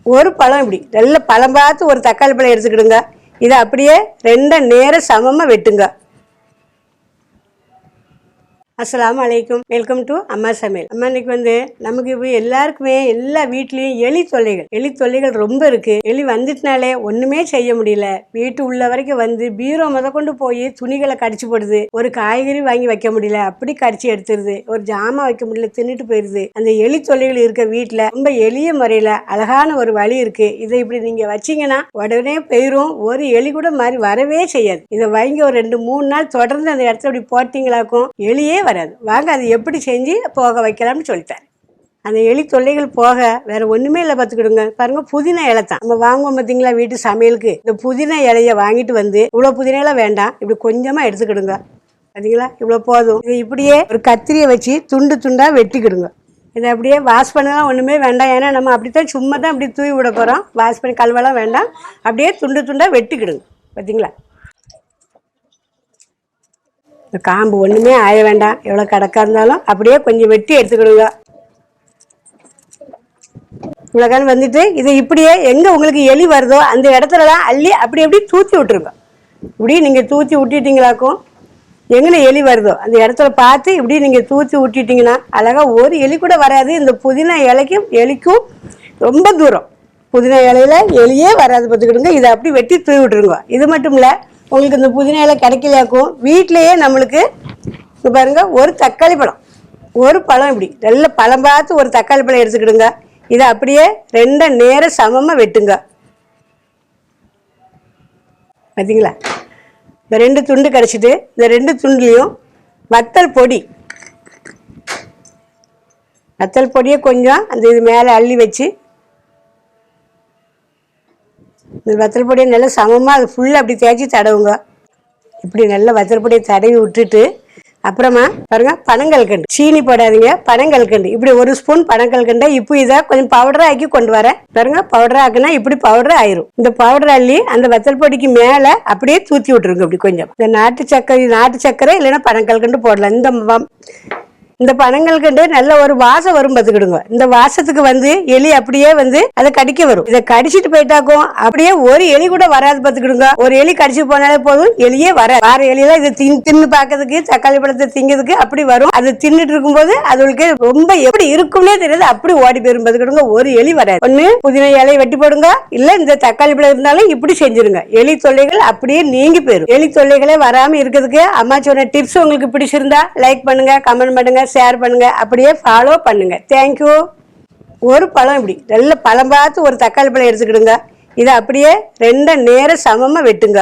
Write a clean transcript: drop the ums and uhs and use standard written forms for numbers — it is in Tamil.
ஒரு பழம் இப்படி நல்ல பழம் பார்த்து ஒரு தக்காளி பழம் எடுத்துக்கிடுங்க. இதை அப்படியே ரெண்டை நேரம் சமமாக வெட்டுங்க. அஸ்ஸலாமு அலைக்கும். வெல்கம் டு அம்மா சமையல். அம்மா இன்னைக்கு நமக்கு இப்போ எல்லாருக்குமே எல்லா வீட்லேயும் எலி தொல்லைகள் ரொம்ப இருக்கு. எலி வந்துட்டுனாலே ஒண்ணுமே செய்ய முடியல. வீட்டு உள்ள வரைக்கும் பீரோ கொண்டு போய் துணிகளை கடிச்சு போடுது. ஒரு காய்கறி வாங்கி வைக்க முடியல, அப்படி கடிச்சு எடுத்துருது. ஒரு ஜாமான் வைக்க முடியல, தின்னுட்டு போயிருது. அந்த எலி தொல்லைகள் இருக்க வீட்டுல ரொம்ப எளிய முறையில அழகான ஒரு வழி இருக்கு. இதை இப்படி நீங்க வச்சீங்கன்னா உடனே போயிரும். ஒரு எலி கூட மாதிரி வரவே செய்யாது. இதை வாங்கி ஒரு 2-3 நாள் தொடர்ந்து அந்த இடத்துல இப்படி போட்டீங்களாக்கும் எலியே வராது. வாங்க அது எப்படி செஞ்சு போக வைக்கலாம்னு சொல்லிட்டாரு. அந்த எலி தொல்லைகள் போக வேற ஒண்ணுமே இல்லை. பார்த்துக்கிடுங்க. பாருங்க, புதினா இலை தான் நம்ம வாங்குவோம் பார்த்தீங்களா வீட்டு சமையலுக்கு. இந்த புதினா இலைய வாங்கிட்டு இவ்வளவு புதினா எல்லாம் வேண்டாம், இப்படி கொஞ்சமா எடுத்துக்கிடுங்க. பார்த்தீங்களா, இவ்வளவு போதும். இது இப்படியே ஒரு கத்திரியை வச்சு துண்டு துண்டா வெட்டிக்கிடுங்க. இதை அப்படியே வாஷ் பண்ணலாம் ஒண்ணுமே வேண்டாம். ஏன்னா நம்ம அப்படித்தான் சும்மா தான் அப்படி தூவி விட போறோம். வாஷ் பண்ணி கழுவெல்லாம் வேண்டாம். அப்படியே துண்டு துண்டா வெட்டிக்கிடுங்க. பார்த்தீங்களா, இந்த காம்பு ஒன்றுமே ஆய வேண்டாம். எவ்வளோ கடக்கா இருந்தாலும் அப்படியே கொஞ்சம் வெட்டி எடுத்துக்கிடுங்க. இவ்வளோக்கான இதை இப்படியே எங்கே உங்களுக்கு எலி வருதோ அந்த இடத்துலலாம் அள்ளி அப்படி எப்படி தூத்தி விட்டுருங்க. இப்படி நீங்கள் தூத்தி விட்டுட்டீங்களாக்கும் எங்கே எலி வருதோ அந்த இடத்துல பார்த்து இப்படி நீங்கள் தூத்தி விட்டுட்டீங்கன்னா அழகாக ஒரு எலி கூட வராது. இந்த புதினா எலிக்கும் ரொம்ப தூரம். புதினா இலையில எலியே வராது. பார்த்துக்கிடுங்க. இதை அப்படி வெட்டி தூவி விட்டுருங்க. இது மட்டும் இல்லை, உங்களுக்கு இந்த புதினா இலை கிடைக்கலையாக்கும் வீட்டிலேயே நம்மளுக்கு பாருங்க ஒரு தக்காளி பழம், ஒரு பழம் இப்படி நல்ல பழம் பார்த்து ஒரு தக்காளி பழம் எடுத்துக்கிடுங்க. இதை அப்படியே ரெண்டை நேரம் சமமாக வெட்டுங்க. பார்த்தீங்களா, இந்த 2 துண்டு கிடச்சிட்டு இந்த 2 துண்டுலையும் வத்தல் பொடியை கொஞ்சம் அந்த இது மேலே அள்ளி வச்சு இந்த வத்தல் பொடியை நல்லா சமமாக அது ஃபுல்லாக அப்படி தேய்ச்சி தடவுங்க. இப்படி நல்லா வத்தல் பொடியை தடவி விட்டுட்டு அப்புறமா பாருங்க பனங்கல்கண்டு, சீனி போடாதீங்க, பனங்கல்கண்டு இப்படி 1 ஸ்பூன் பனங்கல்கண்டை இப்போ இதை கொஞ்சம் பவுடரா ஆக்கி கொண்டு வரேன். பாருங்க, பவுடரா ஆக்குனா இப்படி பவுடரா ஆயிரும். இந்த பவுடர் அள்ளி அந்த வத்தல் பொடிக்கு மேலே அப்படியே தூத்தி விட்டுருங்க. இப்படி கொஞ்சம் இந்த நாட்டு சக்கரை இல்லைன்னா பனங்கல்கண்டு போடலாம். இந்த பனங்கல்கண்டு நல்ல ஒரு வாசம் வரும். பார்த்துக்கிடுங்க. இந்த வாசத்துக்கு எலி அப்படியே அதை கடிக்க வரும். இதை கடிச்சிட்டு போயிட்டாக்கும் அப்படியே ஒரு எலி கூட வராது. பார்த்துக்கிடுங்க. ஒரு எலி கடிச்சு போனாலே போதும், எலியே வராது. வார எலியெல்லாம் இதை தின்னு பார்க்கறதுக்கு, தக்காளி பழத்தை திங்கிறதுக்கு அப்படி வரும். அது தின்னுட்டு இருக்கும்போது அதுகளுக்கு ரொம்ப எப்படி இருக்கும்னே தெரியாது, அப்படி ஓடி போயிரும். பார்த்துக்கிடுங்க. ஒரு எலி வராது. ஒண்ணு புதினா இலையை வெட்டி போடுங்க, இல்ல இந்த தக்காளி பழம் இருந்தாலும் இப்படி செஞ்சிருங்க. எலி தொல்லைகள் அப்படியே நீங்கி போயிரும். எலி தொல்லைகளே வராம இருக்கிறதுக்கு அம்மா சொன்ன டிப்ஸ் உங்களுக்கு பிடிச்சிருந்தா லைக் பண்ணுங்க, கமெண்ட் பண்ணுங்க, ஷேர் பண்ணுங்க, அப்படியே ஃபாலோ பண்ணுங்க. தேங்க்யூ. ஒரு பழம் இப்படி நல்ல பழம் பார்த்து ஒரு தக்காளி பழம் எடுத்துக்கிடுங்க. இதை அப்படியே ரெண்டை நேரம் சமமாக வெட்டுங்க.